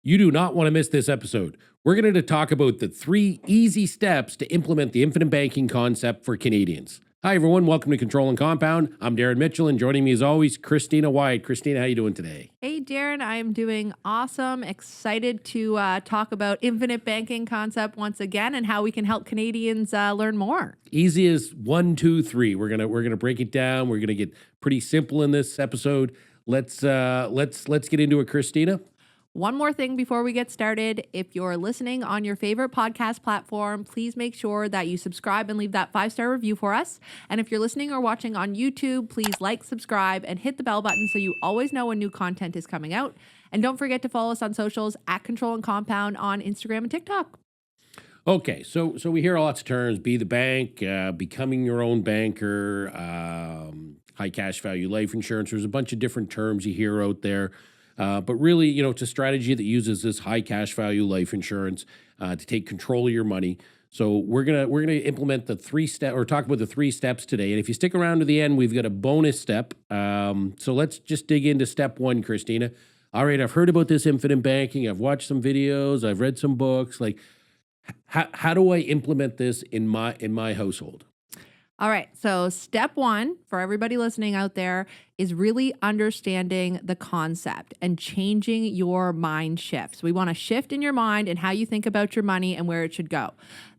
You do not want to miss this episode. We're going to talk about the 3 easy steps to implement the infinite banking concept for Canadians. Hi, everyone. Welcome to Control and Compound. I'm Darren Mitchell, and joining me as always, Christina Wyatt. Christina, how you doing today? Hey, Darren, I'm doing awesome. Excited to talk about infinite banking concept once again and how we can help Canadians learn more. Easy as 1, 2, 3. We're gonna break it down. We're gonna get pretty simple in this episode. Let's get into it, Christina. One more thing before we get started. If you're listening on your favorite podcast platform, please make sure that you subscribe and leave that 5-star review for us. And if you're listening or watching on YouTube, please like, subscribe, and hit the bell button so you always know when new content is coming out. And don't forget to follow us on socials at Control and Compound on Instagram and TikTok. Okay, so we hear lots of terms: be the bank, becoming your own banker, high cash value life insurance. There's a bunch of different terms you hear out there. But really, it's a strategy that uses this high cash value life insurance to take control of your money. So we're gonna implement the 3-step, or talk about the 3 steps today. And if you stick around to the end, we've got a bonus step. So let's just dig into step 1, Christina. All right, I've heard about this infinite banking. I've watched some videos. I've read some books. Like, how do I implement this in my household? All right. So step 1 for everybody listening out there is really understanding the concept and changing your mind shifts. We want to shift in your mind and how you think about your money and where it should go.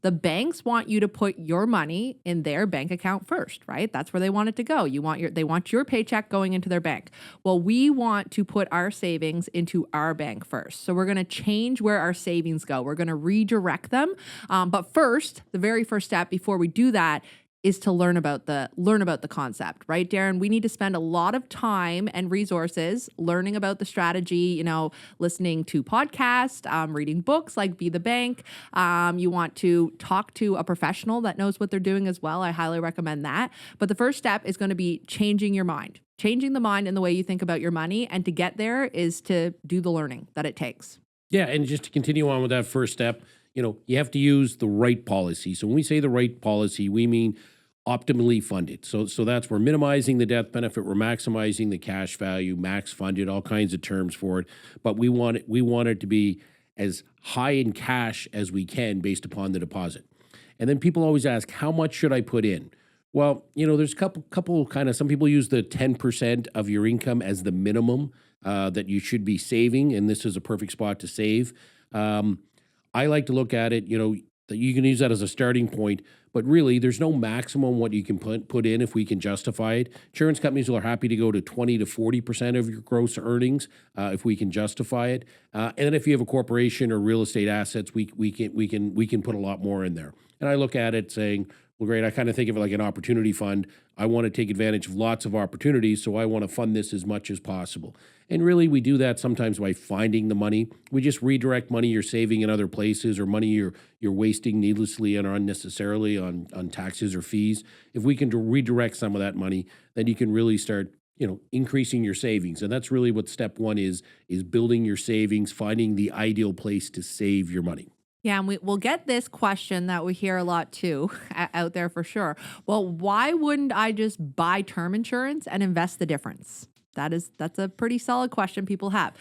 The banks want you to put your money in their bank account first, right? That's where they want it to go. They want your paycheck going into their bank. Well, we want to put our savings into our bank first. So we're going to change where our savings go. We're going to redirect them. But first, the very first step before we do that is to learn about the concept, right, Darren? We need to spend a lot of time and resources learning about the strategy, listening to podcasts, reading books like Be the Bank. You want to talk to a professional that knows what they're doing as well. I highly recommend that. But the first step is going to be changing your mind, changing the mind and the way you think about your money. And to get there is to do the learning that it takes. Yeah, and just to continue on with that first step, you have to use the right policy. So when we say the right policy, we mean optimally funded. So that's, we're minimizing the death benefit, we're maximizing the cash value, max funded, all kinds of terms for it. But we want it to be as high in cash as we can based upon the deposit. And then people always ask, how much should I put in? Well, there's a couple kind of, some people use the 10% of your income as the minimum that you should be saving, and this is a perfect spot to save. I like to look at it, that you can use that as a starting point, but really there's no maximum what you can put in if we can justify it. Insurance companies are happy to go to 20 to 40% of your gross earnings if we can justify it. And then if you have a corporation or real estate assets, we can put a lot more in there. And I look at it saying, well, great, I kind of think of it like an opportunity fund. I want to take advantage of lots of opportunities, so I want to fund this as much as possible. And really, we do that sometimes by finding the money. We just redirect money you're saving in other places, or money you're wasting needlessly and unnecessarily on taxes or fees. If we can redirect some of that money, then you can really start increasing your savings. And that's really what step 1 is building your savings, finding the ideal place to save your money. Yeah, and we'll get this question that we hear a lot too out there for sure. Well, why wouldn't I just buy term insurance and invest the difference? That's a pretty solid question people have.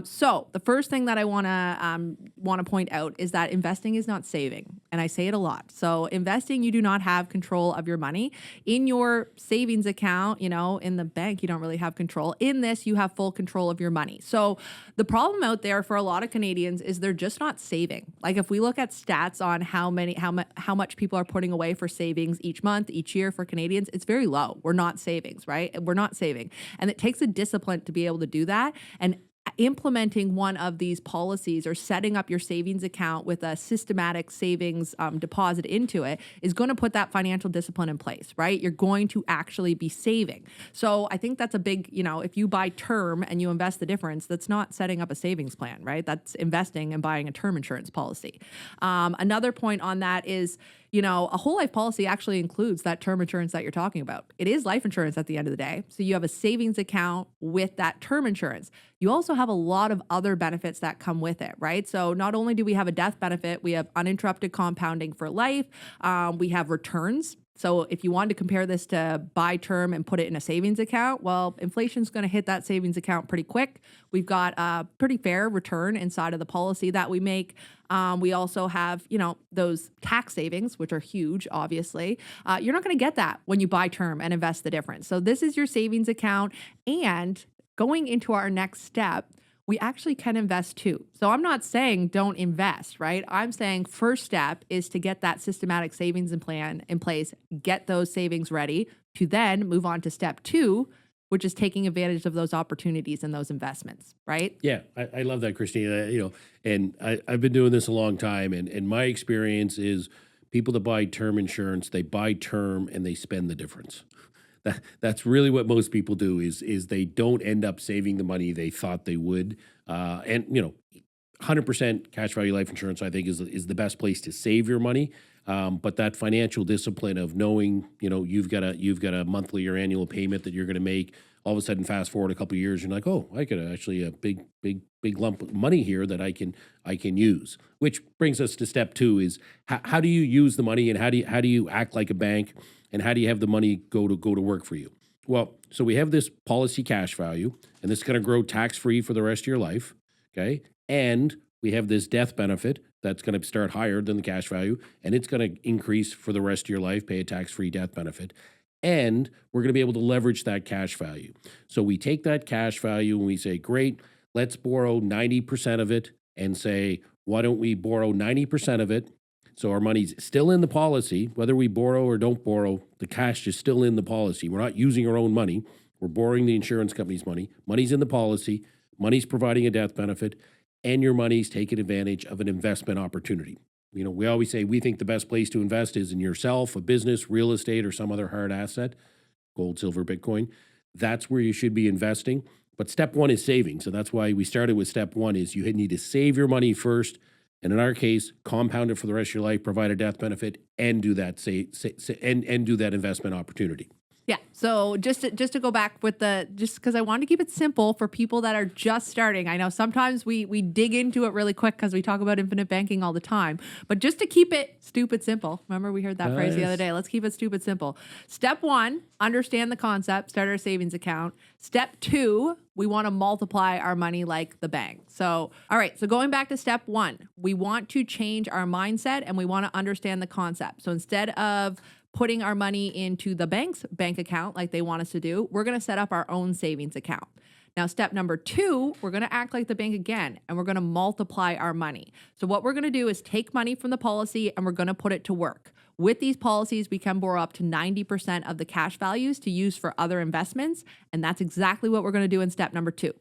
So the first thing that I want to point out is that investing is not saving, and I say it a lot. So investing, you do not have control of your money. In your savings account, in the bank, you don't really have control. In this, you have full control of your money. So the problem out there for a lot of Canadians is they're just not saving. Like, if we look at stats on how much people are putting away for savings each month, each year for Canadians, it's very low. We're not savings, right? We're not saving, and it takes a discipline to be able to do that. And implementing one of these policies or setting up your savings account with a systematic savings deposit into it is going to put that financial discipline in place, right? You're going to actually be saving. So I think that's a big, if you buy term and you invest the difference, that's not setting up a savings plan, right? That's investing and buying a term insurance policy. Another point on that is, a whole life policy actually includes that term insurance that you're talking about. It is life insurance at the end of the day. So you have a savings account with that term insurance. You also have a lot of other benefits that come with it, right? So not only do we have a death benefit, we have uninterrupted compounding for life. We have returns So if you wanted to compare this to buy term and put it in a savings account, well, inflation's going to hit that savings account pretty quick. We've got a pretty fair return inside of the policy that we make. We also have, those tax savings, which are huge, obviously. You're not going to get that when you buy term and invest the difference. So this is your savings account. And going into our next step, we actually can invest too. So I'm not saying don't invest, right? I'm saying first step is to get that systematic savings and plan in place, get those savings ready to then move on to step 2, which is taking advantage of those opportunities and those investments, right? Yeah, I love that, Christina. And I've been doing this a long time, and my experience is people that buy term insurance, they buy term and they spend the difference. That's really what most people do is they don't end up saving the money they thought they would. 100% cash value life insurance, I think, is the best place to save your money. But that financial discipline of knowing, you've got a monthly or annual payment that you're going to make. All of a sudden, fast forward a couple of years, you're like, oh, I could actually a big lump of money here that I can use. Which brings us to step 2: is how do you use the money, and how do you act like a bank, and how do you have the money go to work for you? Well, so we have this policy cash value, and this is going to grow tax free for the rest of your life. Okay, and we have this death benefit that's going to start higher than the cash value, and it's going to increase for the rest of your life, pay a tax-free death benefit. And we're going to be able to leverage that cash value. So we take that cash value and we say, great, let's borrow 90% of it, and say, why don't we borrow 90% of it? So our money's still in the policy. Whether we borrow or don't borrow, the cash is still in the policy. We're not using our own money. We're borrowing the insurance company's money. Money's in the policy. Money's providing a death benefit. And your money's taking advantage of an investment opportunity. We always say we think the best place to invest is in yourself, a business, real estate, or some other hard asset, gold, silver, Bitcoin. That's where you should be investing. But step 1 is saving. So that's why we started with step 1 is you need to save your money first. And in our case, compound it for the rest of your life, provide a death benefit, and do that and do that investment opportunity. Yeah. So just to go back with just because I wanted to keep it simple for people that are just starting. I know sometimes we dig into it really quick because we talk about infinite banking all the time, but just to keep it stupid simple. Remember we heard that phrase the other day. Let's keep it stupid simple. Step 1, understand the concept, start our savings account. Step 2, we want to multiply our money like the bank. So, all right. So going back to step 1, we want to change our mindset and we want to understand the concept. So instead of putting our money into the bank's bank account like they want us to do, we're going to set up our own savings account. Now, step number 2, we're going to act like the bank again, and we're going to multiply our money. So what we're going to do is take money from the policy and we're going to put it to work. With these policies, we can borrow up to 90% of the cash values to use for other investments. And that's exactly what we're going to do in step number 2.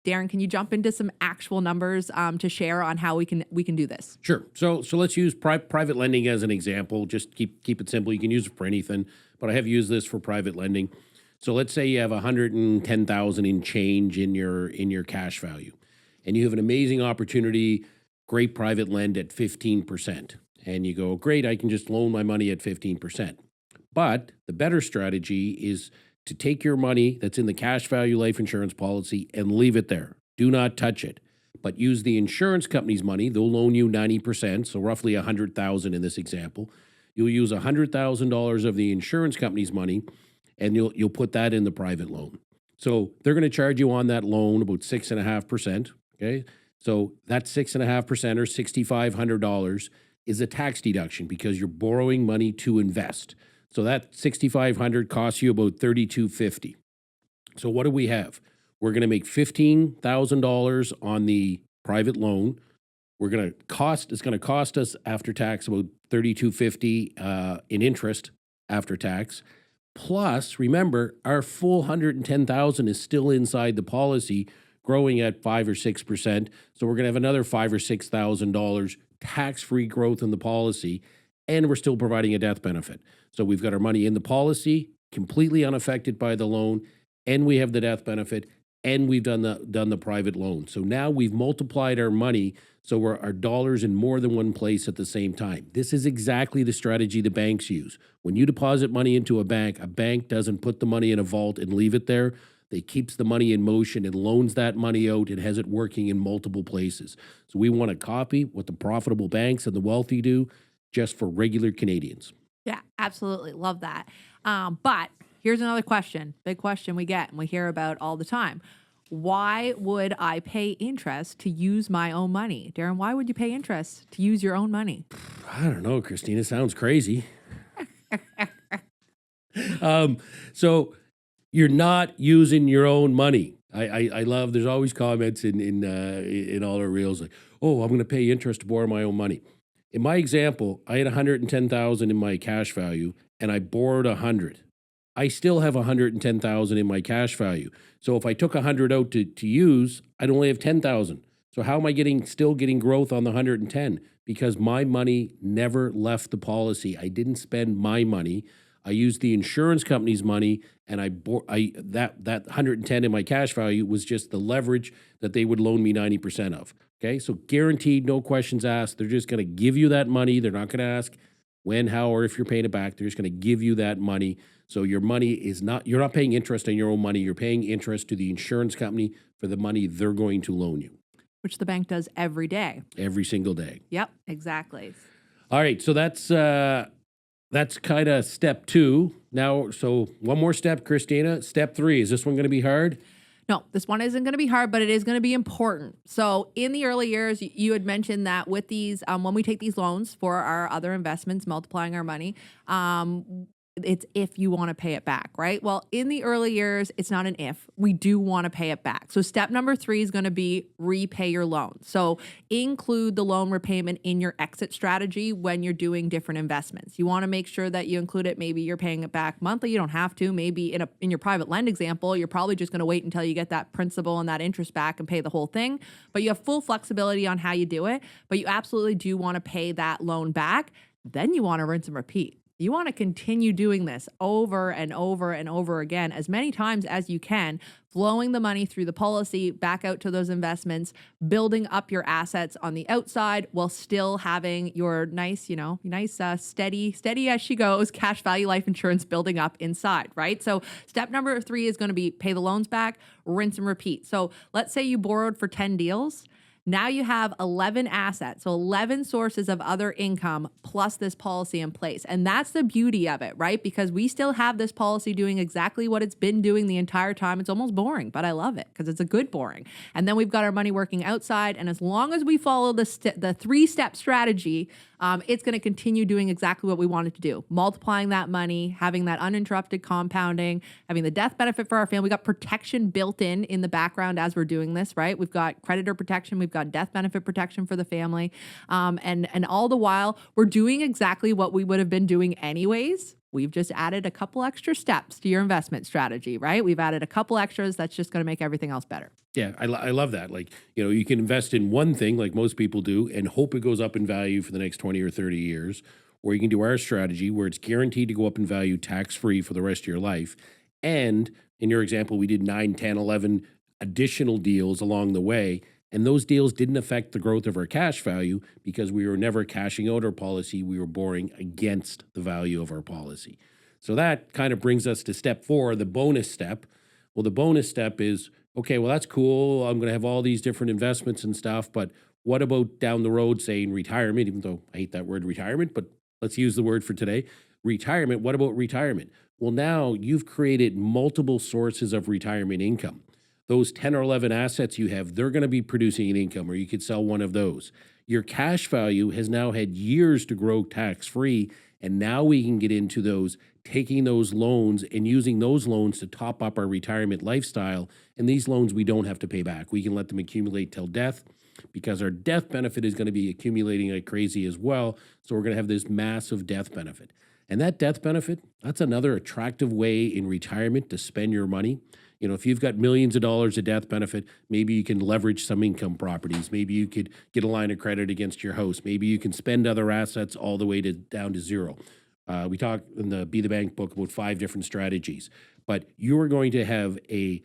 Darren, can you jump into some actual numbers to share on how we can do this? Sure. So let's use private lending as an example. Just keep it simple. You can use it for anything, but I have used this for private lending. So let's say you have 110,000 in change in your cash value, and you have an amazing opportunity, great private lend at 15%, and you go, great, I can just loan my money at 15%. But the better strategy is to take your money that's in the cash value life insurance policy and leave it there. Do not touch it, but use the insurance company's money. They'll loan you 90%, so roughly 100,000 in this example. You'll use $100,000 of the insurance company's money, and you'll put that in the private loan. So they're going to charge you on that loan about 6.5%. Okay, so that 6.5% or $6,500 is a tax deduction because you're borrowing money to invest. So that $6,500 costs you about $3,250. So what do we have? We're going to make $15,000 on the private loan. It's going to cost us after tax about $3,250 in interest after tax. Plus, remember, our full $110,000 is still inside the policy, growing at 5 or 6%. So we're going to have another $5,000 or $6,000 tax-free growth in the policy, and we're still providing a death benefit. So we've got our money in the policy, completely unaffected by the loan, and we have the death benefit, and we've done the private loan. So now we've multiplied our money, so our dollars in more than one place at the same time. This is exactly the strategy the banks use. When you deposit money into a bank doesn't put the money in a vault and leave it there. They keeps the money in motion and loans that money out and has it working in multiple places. So we want to copy what the profitable banks and the wealthy do, just for regular Canadians. Yeah, absolutely. Love that. But here's another question, big question we get and we hear about all the time. Why would I pay interest to use my own money? Darren, why would you pay interest to use your own money? I don't know, Christina, sounds crazy. So you're not using your own money. I love. There's always comments in all our reels like, "Oh, I'm going to pay interest to borrow my own money." In my example, I had 110,000 in my cash value, and I borrowed 100. I still have 110,000 in my cash value. So if I took 100 out to use, I'd only have 10,000. So how am I still getting growth on the 110? Because my money never left the policy. I didn't spend my money. I used the insurance company's money, and that 110 in my cash value was just the leverage that they would loan me 90% of. Okay, so guaranteed, no questions asked. They're just going to give you that money. They're not going to ask when, how, or if you're paying it back. They're just going to give you that money. So your money is not, you're not paying interest on your own money. You're paying interest to the insurance company for the money they're going to loan you Which the bank does every day. every single day. Yep, exactly. All right, so that's kind of step 2. Now, so one more step, Christina. Step 3. Is this one going to be hard? No, this one isn't going to be hard, but it is going to be important. So in the early years, you had mentioned that with these, when we take these loans for our other investments, multiplying our money, it's if you want to pay it back, right? Well, in the early years, it's not an if. We do want to pay it back. So step number 3 is going to be repay your loan. So include the loan repayment in your exit strategy when you're doing different investments. You want to make sure that you include it. Maybe you're paying it back monthly. You don't have to. Maybe in your private lend example, you're probably just going to wait until you get that principal and that interest back and pay the whole thing. But you have full flexibility on how you do it. But you absolutely do want to pay that loan back. Then you want to rinse and repeat. You want to continue doing this over and over and over again, as many times as you can, flowing the money through the policy back out to those investments, building up your assets on the outside while still having your nice, steady as she goes, cash value life insurance building up inside, right? So step number 3 is going to be pay the loans back, rinse and repeat. So let's say you borrowed for 10 deals. Now you have 11 assets, so 11 sources of other income plus this policy in place. And that's the beauty of it, right? Because we still have this policy doing exactly what it's been doing the entire time. It's almost boring, but I love it because it's a good boring. And then we've got our money working outside. And as long as we follow the 3-step strategy, it's going to continue doing exactly what we want it to do. Multiplying that money, having that uninterrupted compounding, having the death benefit for our family. We got protection built in the background as we're doing this, right? We've got creditor protection. We've got death benefit protection for the family. And all the while, we're doing exactly what we would have been doing anyways. We've just added a couple extra steps to your investment strategy, right? We've added a couple extras that's just going to make everything else better. Yeah, I love that. Like, you can invest in one thing like most people do and hope it goes up in value for the next 20 or 30 years. Or you can do our strategy where it's guaranteed to go up in value tax-free for the rest of your life. And in your example, we did 9, 10, 11 additional deals along the way. And those deals didn't affect the growth of our cash value because we were never cashing out our policy. We were borrowing against the value of our policy. So that kind of brings us to step 4, the bonus step. Well, the bonus step is, okay, well, that's cool. I'm going to have all these different investments and stuff. But what about down the road, saying retirement, even though I hate that word retirement, but let's use the word for today. Retirement. What about retirement? Well, now you've created multiple sources of retirement income. Those 10 or 11 assets you have, they're going to be producing an income, or you could sell one of those. Your cash value has now had years to grow tax-free, and now we can get into those, taking those loans and using those loans to top up our retirement lifestyle. And these loans we don't have to pay back. We can let them accumulate till death because our death benefit is going to be accumulating like crazy as well. So we're going to have this massive death benefit. And that death benefit, that's another attractive way in retirement to spend your money. If you've got millions of dollars of death benefit, maybe you can leverage some income properties. Maybe you could get a line of credit against your house. Maybe you can spend other assets all the way down to zero. We talk in the Be the Bank book about 5 different strategies. But you are going to have a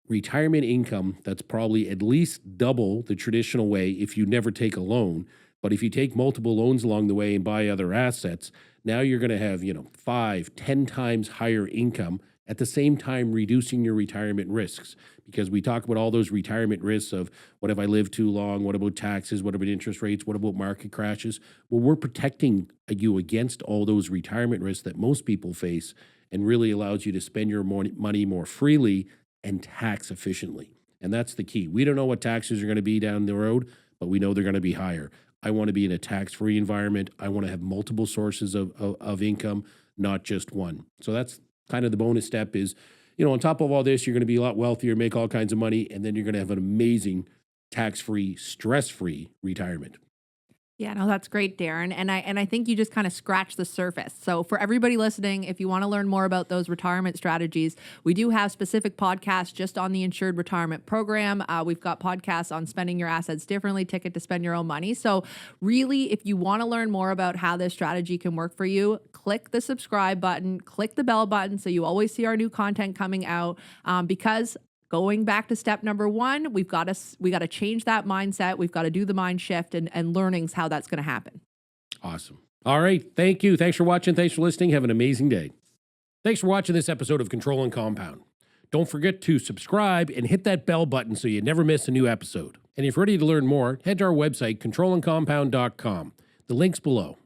retirement income that's probably at least double the traditional way if you never take a loan. But if you take multiple loans along the way and buy other assets, now you're going to have, 5, 10 times higher income. at the same time reducing your retirement risks. Because we talk about all those retirement risks of what if I live too long? What about taxes? What about interest rates? What about market crashes? Well, we're protecting you against all those retirement risks that most people face and really allows you to spend your money more freely and tax efficiently. And that's the key. We don't know what taxes are going to be down the road, but we know they're going to be higher. I want to be in a tax-free environment. I want to have multiple sources of income, not just one. So that's kind of the bonus step is, on top of all this, you're going to be a lot wealthier, make all kinds of money, and then you're going to have an amazing tax-free, stress-free retirement. Yeah, no, that's great, Darren. And I think you just kind of scratched the surface. So for everybody listening, if you want to learn more about those retirement strategies, we do have specific podcasts just on the Insured Retirement Program. We've got podcasts on spending your assets differently, ticket to spend your own money. So really, if you want to learn more about how this strategy can work for you, click the subscribe button, click the bell button so you always see our new content coming out, because going back to step number one, we got to change that mindset. We've got to do the mind shift and learnings how that's going to happen. Awesome. All right. Thank you. Thanks for watching. Thanks for listening. Have an amazing day. Thanks for watching this episode of Control and Compound. Don't forget to subscribe and hit that bell button so you never miss a new episode. And if you're ready to learn more, head to our website, controlandcompound.com. The link's below.